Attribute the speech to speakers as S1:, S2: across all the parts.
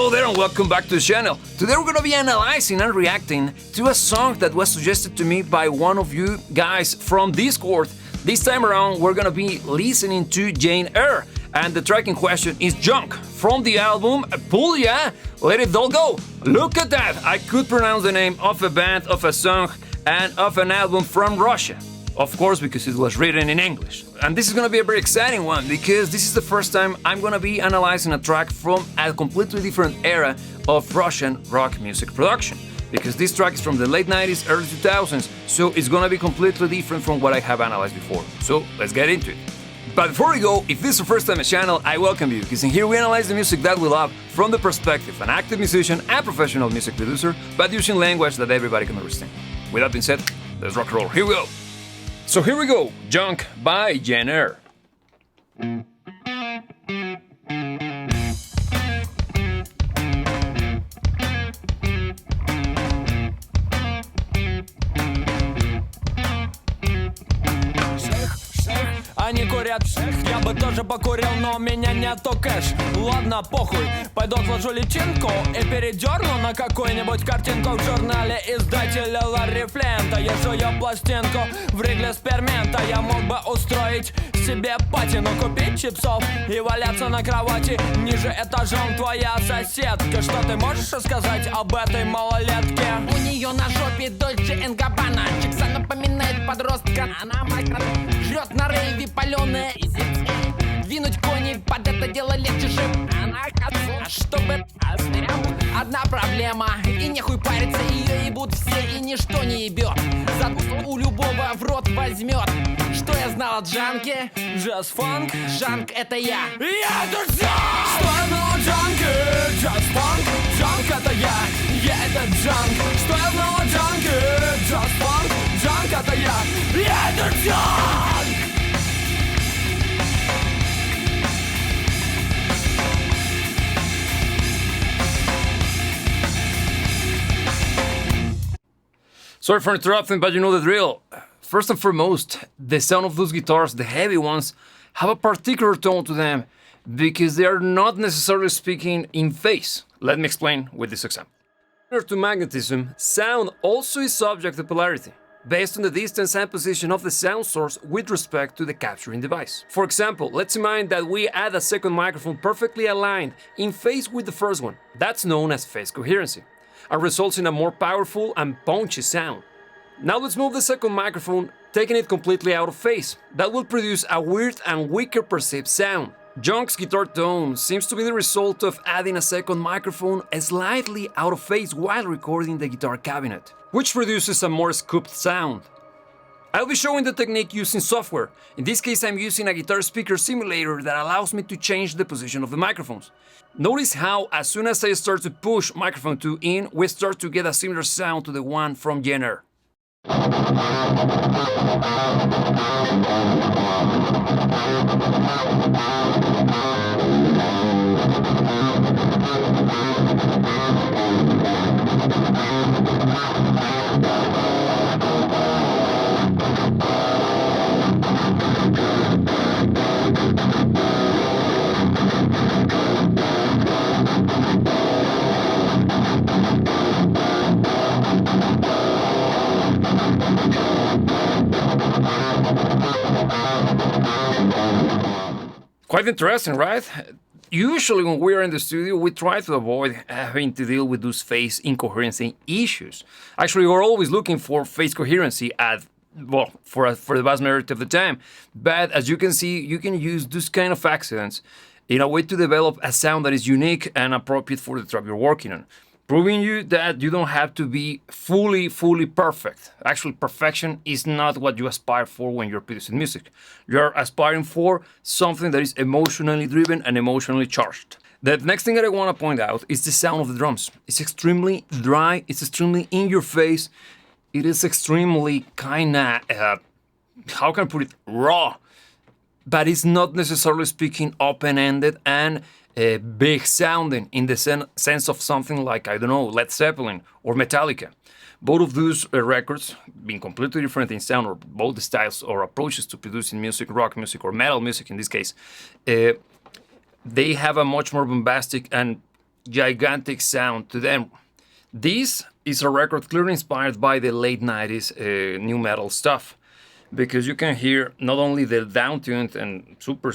S1: Hello there and welcome back to the channel. Today we're going to be analyzing and reacting to a song that was suggested to me by one of you guys from Discord. This time around we're going to be listening to Jane Eyre, and the track in question is Junk from the album Pull Ya, Let It All Go. Look at that! I could pronounce the name of a band, of a song, and of an album from Russia. Of course, because it was written in English. And this is gonna be a very exciting one, because this is the first time I'm gonna be analyzing a track from a completely different era of Russian rock music production. Because this track is from the late 90s, early 2000s, so it's gonna be completely different from what I have analyzed before. So let's get into it. But before we go, if this is your first time on the channel, I welcome you, because in here we analyze the music that we love from the perspective of an active musician and professional music producer, but using language that everybody can understand. With that being said, let's rock and roll. Here we go. So here we go, Junk by Jane Eyre.
S2: Они курят, я бы тоже покурил, но у меня нету кэш. Ладно, похуй, пойду отложу личинку и передерну на какую-нибудь картинку в журнале издателя Ларри Флинта. Я жую пластинку в Ригле Спермента. Я мог бы устроить себе патину, купить чипсов и валяться на кровати ниже этажом. Твоя соседка, что ты можешь рассказать об этой малолетке?
S3: У нее на жопе Дольче энд Габбана. Чикса напоминает подростка. Она майка жрет на рейве паленое и двинуть кони под это дело легче же. Она хотела, чтобы одна проблема. И нехуй париться, ее ебут все и ничто не ебет. Зато у любого в рот возьмет. Что я знал о джанке?
S2: Джаз-фанк?
S3: Джанк это я.
S2: Я это джанк! Что я знал о джанке? Джаз-фанк? Джанк это я это джанк! Что я знал о джанке? Джаз-фанк? Джанк это я это джанк!
S1: Sorry for interrupting, but you know the drill. First and foremost, the sound of those guitars, the heavy ones, have a particular tone to them because they are not necessarily speaking in phase. Let me explain with this example. Similar to magnetism, sound also is subject to polarity, based on the distance and position of the sound source with respect to the capturing device. For example, let's imagine that we add a second microphone perfectly aligned in phase with the first one. That's known as phase coherency, and results in a more powerful and punchy sound. Now let's move the second microphone, taking it completely out of phase. That will produce a weird and weaker perceived sound. Junk's guitar tone seems to be the result of adding a second microphone slightly out of phase while recording the guitar cabinet, which produces a more scooped sound. I'll be showing the technique using software. In this case, I'm using a guitar speaker simulator that allows me to change the position of the microphones. Notice how, as soon as I start to push microphone 2 in, we start to get a similar sound to the one from Jane Eyre. Quite interesting, right? Usually when we are in the studio, we try to avoid having to deal with those phase incoherency issues. Actually, we're always looking for phase coherency for the vast majority of the time. But as you can see, you can use this kind of accidents in a way to develop a sound that is unique and appropriate for the track you're working on, proving you that you don't have to be fully perfect. Actually, perfection is not what you aspire for when you're producing music. You're aspiring for something that is emotionally driven and emotionally charged. The next thing that I want to point out is the sound of the drums. It's extremely dry, it's extremely in your face, it is extremely kinda, how can I put it, raw. But it's not necessarily speaking open-ended and big sounding in the sense of something like, I don't know, Led Zeppelin or Metallica. Both of those records, being completely different in sound, or both the styles or approaches to producing music, rock music or metal music in this case, they have a much more bombastic and gigantic sound to them. This is a record clearly inspired by the late 90s new metal stuff, because you can hear not only the down-tuned and super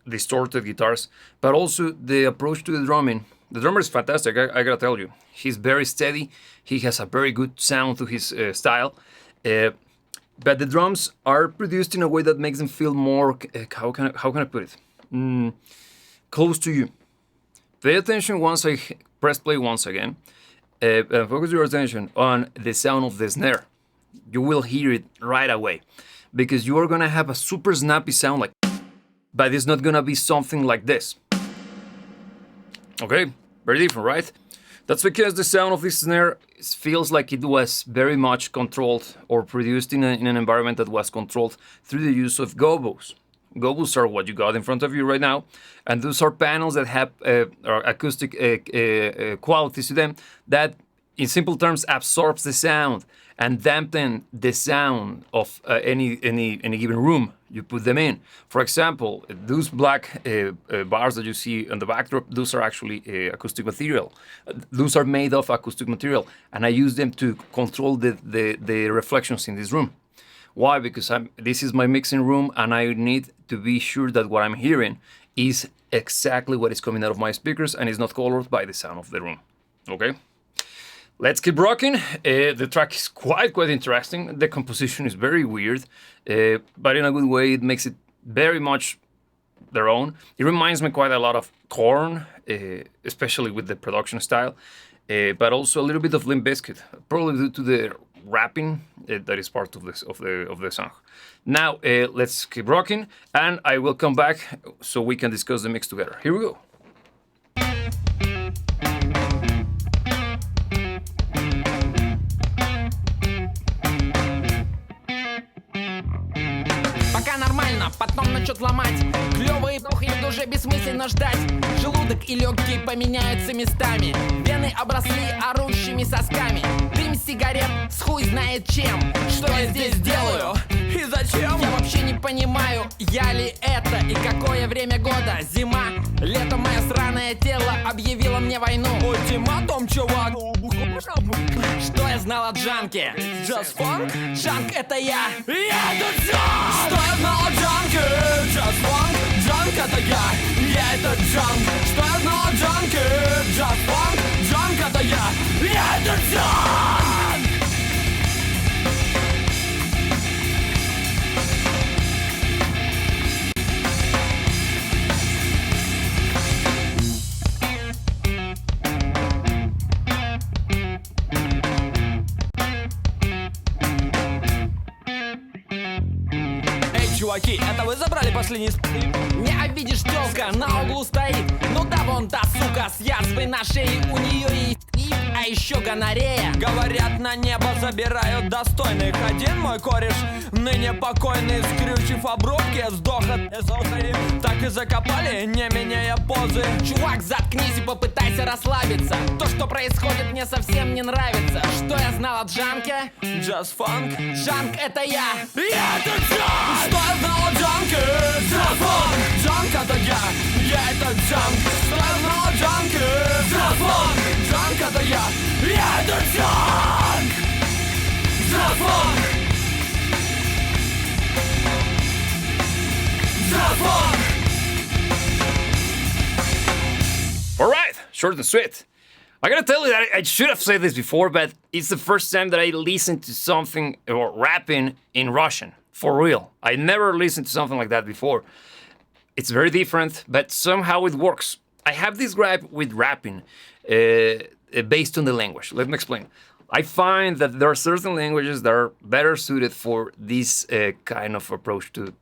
S1: distorted guitars, but also the approach to the drumming. The drummer is fantastic, I gotta tell you. He's very steady, he has a very good sound to his style, but the drums are produced in a way that makes them feel more, how can I put it? Close to you. Pay attention once I press play once again, and focus your attention on the sound of the snare. You will hear it right away, because you are gonna have a super snappy sound like, but it's not gonna be something like this. Okay, very different, right? That's because the sound of this snare feels like it was very much controlled or produced in an environment that was controlled through the use of gobos. Gobos are what you got in front of you right now, and those are panels that have acoustic qualities to them that, in simple terms, absorbs the sound and dampen the sound of any given room you put them in. For example, those black bars that you see on the backdrop, those are actually acoustic material. Those are made of acoustic material, and I use them to control the reflections in this room. Why? Because this is my mixing room, and I need to be sure that what I'm hearing is exactly what is coming out of my speakers and is not colored by the sound of the room. Okay? Let's keep rocking. The track is quite interesting. The composition is very weird, but in a good way. It makes it very much their own. It reminds me quite a lot of Korn, especially with the production style, but also a little bit of Limp Bizkit, probably due to the rapping that is part of the song. Now let's keep rocking, and I will come back so we can discuss the mix together. Here we go.
S3: Пока нормально, потом начнет ломать. Клёвые пухнет, уже бессмысленно ждать. Желудок и легкие поменяются местами. Вены обросли орущими сосками. Дым сигарет с хуй знает чем. Что я здесь делаю?
S2: И зачем?
S3: Я вообще не понимаю, я ли это и какое время года. Зима, лето, мое сраное тело объявило мне войну.
S2: Ультиматум, чувак.
S3: Что я знал о джанке?
S2: Just funk?
S3: Джанк — это я.
S2: Я это джанк! Что я знал о джанке? Just funk? Джанк — это я это джанк! Что я знал о джанке? Just funk? Джанк — это я это джанк! Чуваки, это вы забрали последний
S3: Не обидишь, тёлка на углу стоит. Ну да, вон та сука с язвой на шее. У нее есть а еще гонорея.
S2: Говорят, на небо забирают достойных. Один мой кореш, ныне покойный, скрючив обрубки, сдох от эсофаги. Так и закопали, не меняя позы.
S3: Чувак, заткнись и попытайся расслабиться. То, что происходит, мне совсем не нравится. Что я знал о джанке?
S2: Just funk?
S3: Джанк — это я.
S2: Это джанк! Что я знал о джанке? Just funk! Джанк — это я это джанк! Что я знал о джанке? Just funk! Джанк — это я это джанк! Just funk! Just funk!
S1: All right, short and sweet. I gotta tell you that I should have said this before, but it's the first time that I listened to something or rapping in Russian. For real. I never listened to something like that before. It's very different, but somehow it works. I have this gripe with rapping based on the language. Let me explain. I find that there are certain languages that are better suited for this kind of approach to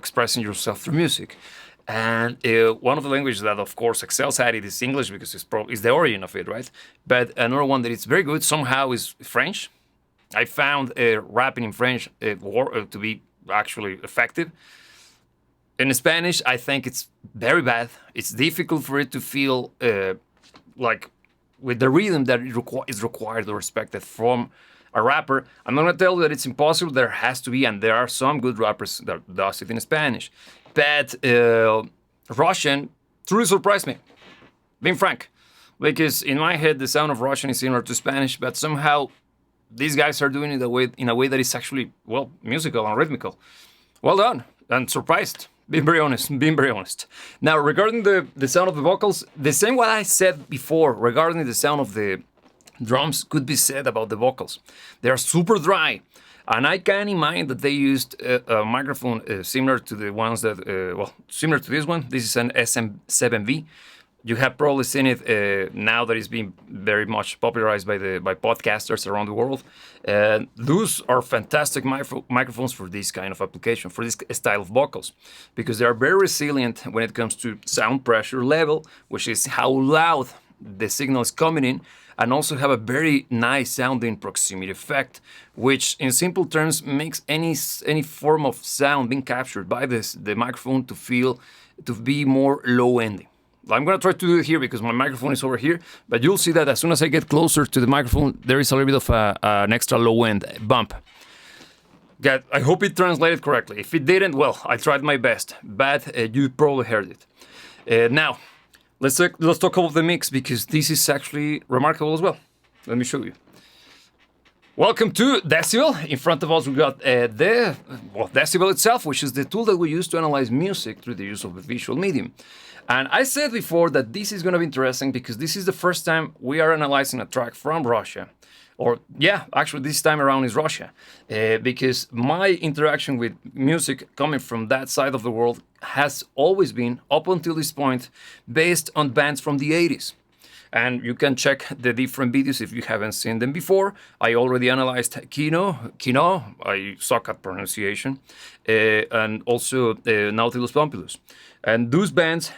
S1: expressing yourself through music. And one of the languages that, of course, excels at it is English, because it's the origin of it, right? But another one that is very good somehow is French. I found rapping in French to be actually effective. In Spanish, I think it's very bad. It's difficult for it to feel like with the rhythm that is required or respected from a rapper. I'm not gonna tell you that it's impossible. There has to be, and there are some good rappers that does it in Spanish. But Russian truly surprised me. Being frank, because in my head the sound of Russian is similar to Spanish, but somehow these guys are doing it in a way that is actually, well, musical and rhythmical. Well done, and surprised. Being very honest. Now, regarding the sound of the vocals, the same what I said before regarding the sound of the drums could be said about the vocals. They are super dry, and I can imagine that they used a microphone similar to the ones that, similar to this one. This is an SM7V. You have probably seen it now that it's being very much popularized by podcasters around the world. Those are fantastic microphones for this kind of application, for this style of vocals, because they are very resilient when it comes to sound pressure level, which is how loud the signal is coming in, and also have a very nice sounding proximity effect, which in simple terms makes any form of sound being captured by the microphone to be more low-ending. I'm going to try to do it here because my microphone is over here, but you'll see that as soon as I get closer to the microphone, there is a little bit of an extra low-end bump. I hope it translated correctly. If it didn't, well, I tried my best, but you probably heard it. Now, let's talk about the mix, because this is actually remarkable as well. Let me show you. Welcome to Decibel. In front of us, we got Decibel itself, which is the tool that we use to analyze music through the use of a visual medium. And I said before that this is going to be interesting because this is the first time we are analyzing a track from Russia. Or, yeah, actually this time around is Russia. Because my interaction with music coming from that side of the world has always been, up until this point, based on bands from the 80s. And you can check the different videos if you haven't seen them before. I already analyzed Kino, I suck at pronunciation, and also Nautilus Pompilus. And those bands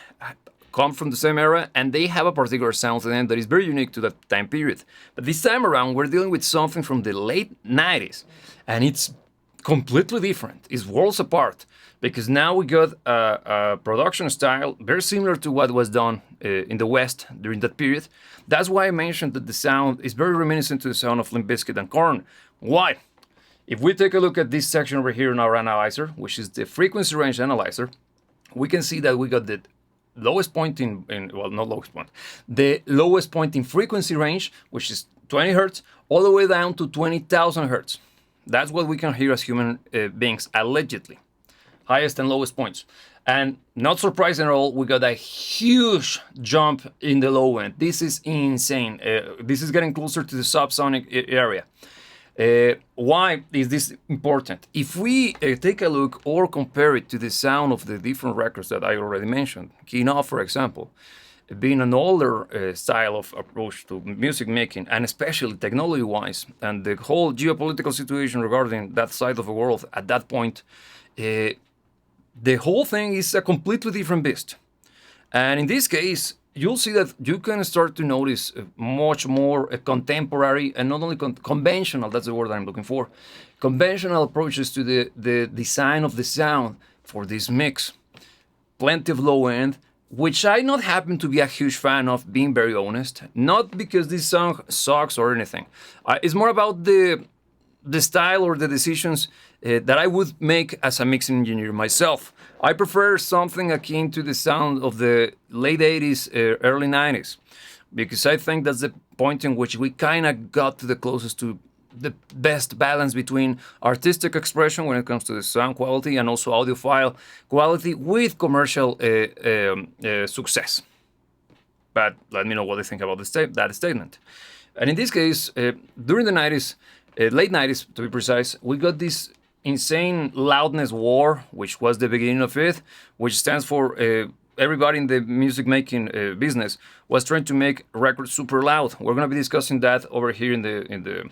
S1: come from the same era, and they have a particular sound to them that is very unique to that time period. But this time around, we're dealing with something from the late 90s, and it's completely different. It's worlds apart, because now we got a production style very similar to what was done in the West during that period. That's why I mentioned that the sound is very reminiscent to the sound of Limp Bizkit and Korn. Why? If we take a look at this section over here in our analyzer, which is the frequency range analyzer, we can see that we got the lowest point the lowest point in frequency range, which is 20 hertz, all the way down to 20,000 hertz. That's what we can hear as human beings, allegedly. Highest and lowest points. And not surprising at all, we got a huge jump in the low end. This is insane. This is getting closer to the subsonic area. Why is this important? If we take a look or compare it to the sound of the different records that I already mentioned, Kino, for example, being an older style of approach to music making, and especially technology-wise, and the whole geopolitical situation regarding that side of the world at that point, the whole thing is a completely different beast. And in this case, you'll see that you can start to notice much more contemporary and not only conventional, that's the word I'm looking for, conventional approaches to the design of the sound for this mix. Plenty of low end, which I not happen to be a huge fan of, being very honest. Not because this song sucks or anything. It's more about the style or the decisions that I would make as a mixing engineer myself. I prefer something akin to the sound of the late 80s, early 90s, because I think that's the point in which we kind of got to the closest to the best balance between artistic expression when it comes to the sound quality and also audiophile quality with commercial success. But let me know what you think about that statement. And in this case, during the 90s, late 90s to be precise, we got this insane loudness war, which was the beginning of it, which stands for everybody in the music making business was trying to make records super loud. We're going to be discussing that over here in the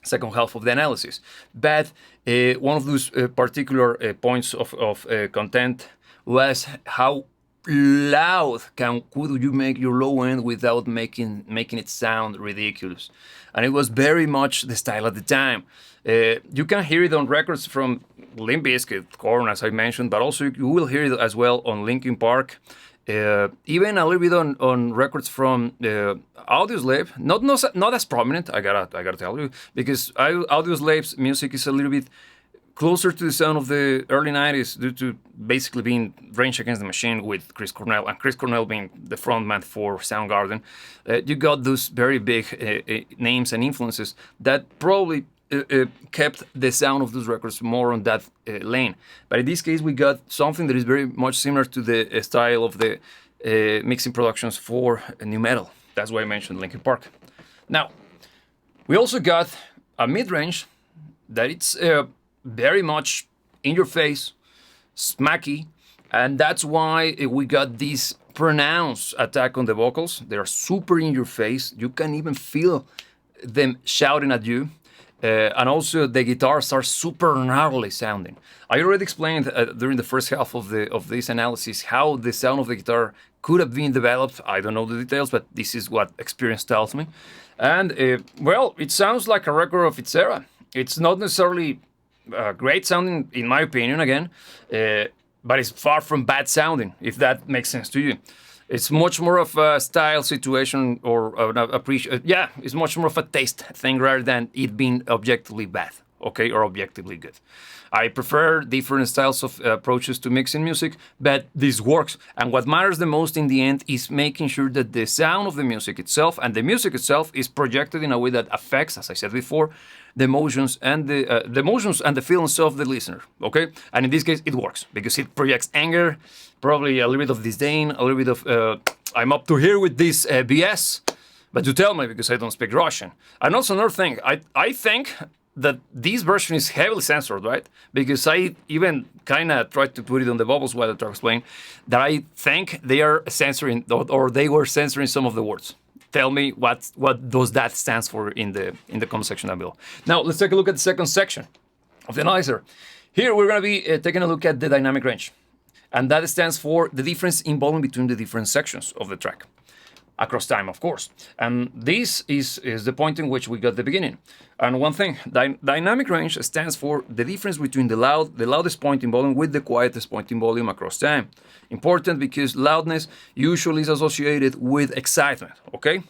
S1: second half of the analysis. But one of those particular points of content was how loud could you make your low end without making it sound ridiculous. And it was very much the style at the time. You can hear it on records from Limp Bizkit, Korn, as I mentioned, but also you will hear it as well on Linkin Park. Even a little bit on records from Audioslave, not as prominent. I gotta tell you, because Audioslave's music is a little bit closer to the sound of the early 90s due to basically being Rage Against the Machine with Chris Cornell, and Chris Cornell being the frontman for Soundgarden. You got those very big names and influences that probably kept the sound of those records more on that lane. But in this case, we got something that is very much similar to the style of the mixing productions for new metal. That's why I mentioned Linkin Park. Now, we also got a mid-range that it's very much in your face, smacky, and that's why we got this pronounced attack on the vocals. They are super in your face. You can even feel them shouting at you. And also the guitars are super gnarly sounding. I already explained during the first half of this analysis how the sound of the guitar could have been developed. I don't know the details, but this is what experience tells me. And well, it sounds like a record of its era. It's not necessarily great sounding, in my opinion, again, but it's far from bad sounding, if that makes sense to you. It's much more of a style situation, or it's much more of a taste thing rather than it being objectively bad, okay, or objectively good. I prefer different styles of approaches to mixing music, but this works. And what matters the most in the end is making sure that the sound of the music itself and the music itself is projected in a way that affects, as I said before, the emotions and the feelings of the listener. Okay, and in this case, it works because it projects anger, probably a little bit of disdain, a little bit of I'm up to here with this BS, but you tell me because I don't speak Russian. And also another thing, I think that this version is heavily censored, right? Because I even kind of tried to put it on the bubbles while I try to explain that I think they are censoring, or they were censoring some of the words. Tell me what does that stands for in the comment section down below. Now let's take a look at the second section of the analyzer. Here we're going to be taking a look at the dynamic range, and that stands for the difference in volume between the different sections of the track. Across time, of course. And this is the point in which we got the beginning. And one thing, dynamic range stands for the difference between the loudest point in volume with the quietest point in volume across time. Important because loudness usually is associated with excitement, okay?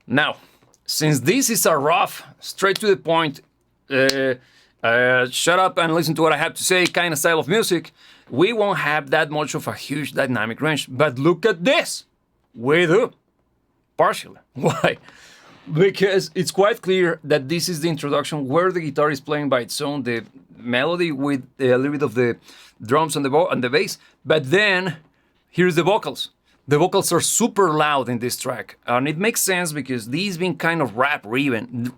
S1: Now, since this is a rough, straight to the point, shut up and listen to what I have to say kind of style of music, we won't have that much of a huge dynamic range. But look at this. We do. Partially. Why? Because it's quite clear that this is the introduction where the guitar is playing by its own, the melody with a little bit of the drums and the bass. But then, here's the vocals. The vocals are super loud in this track. And it makes sense because these being kind of rap-driven,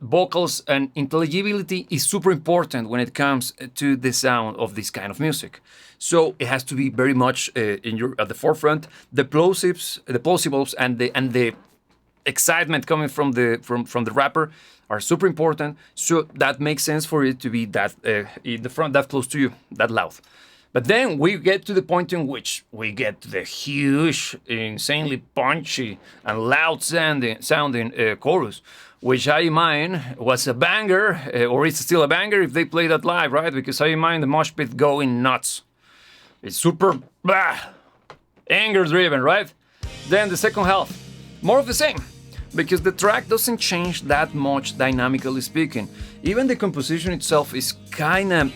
S1: vocals and intelligibility is super important when it comes to the sound of this kind of music. So it has to be very much at the forefront. The plosives and the excitement coming from the rapper are super important. So that makes sense for it to be that in the front, that close to you, that loud. But then we get to the point in which we get the huge, insanely punchy and loud sounding chorus, which I mind was a banger, or it's still a banger if they play that live, right? Because I mind the mosh pit going nuts. It's super anger-driven, right? Then the second half, more of the same, because the track doesn't change that much dynamically speaking. Even the composition itself is kind of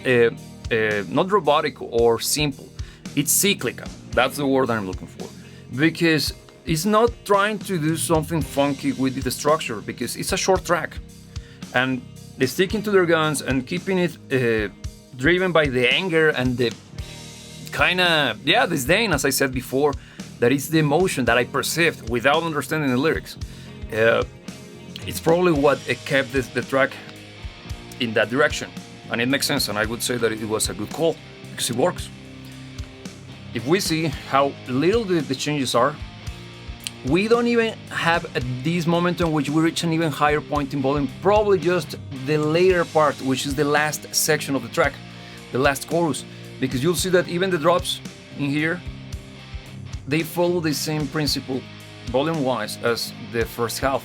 S1: not robotic or simple. It's cyclical. That's the word I'm looking for. Because it's not trying to do something funky with the structure, because it's a short track. And they're sticking to their guns and keeping it driven by the anger and the kind of, disdain, as I said before, that is the emotion that I perceived without understanding the lyrics. It's probably what kept the track in that direction. And it makes sense, and I would say that it was a good call, because it works. If we see how little the changes are, we don't even have at this moment in which we reach an even higher point in volume, probably just the later part, which is the last section of the track, the last chorus, because you'll see that even the drops in here, they follow the same principle, volume-wise, as the first half.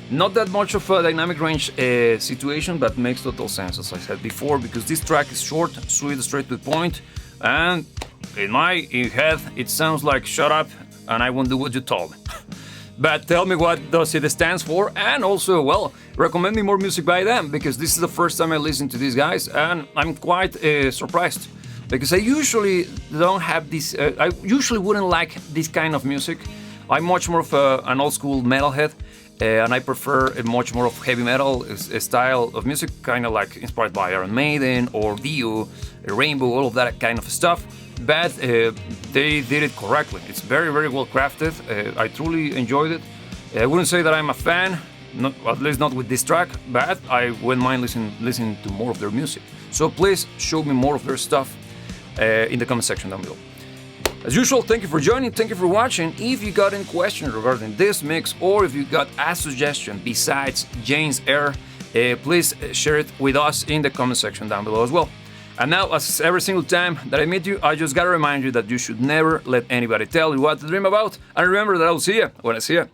S1: Not that much of a dynamic range situation, but makes total sense, as I said before, because this track is short, sweet, straight to the point, and in my head, it sounds like shut up and I won't do what you told me. But tell me what does it stands for, and also, well, recommend me more music by them, because this is the first time I listen to these guys, and I'm quite surprised. Because I usually don't have this, I usually wouldn't like this kind of music. I'm much more of an old school metalhead, and I prefer a much more of heavy metal style of music, kind of like inspired by Iron Maiden or Dio, Rainbow, all of that kind of stuff. But they did it correctly. It's very, very well crafted. I truly enjoyed it. I wouldn't say that I'm a fan, not, at least not with this track, but I wouldn't mind listening to more of their music. So please show me more of their stuff in the comment section down below. As usual, thank you for joining, thank you for watching. If you got any questions regarding this mix, or if you got a suggestion besides Jane's Air, please share it with us in the comment section down below as well. And now, as every single time that I meet you, I just gotta remind you that you should never let anybody tell you what to dream about. And remember that I'll see you when I see you.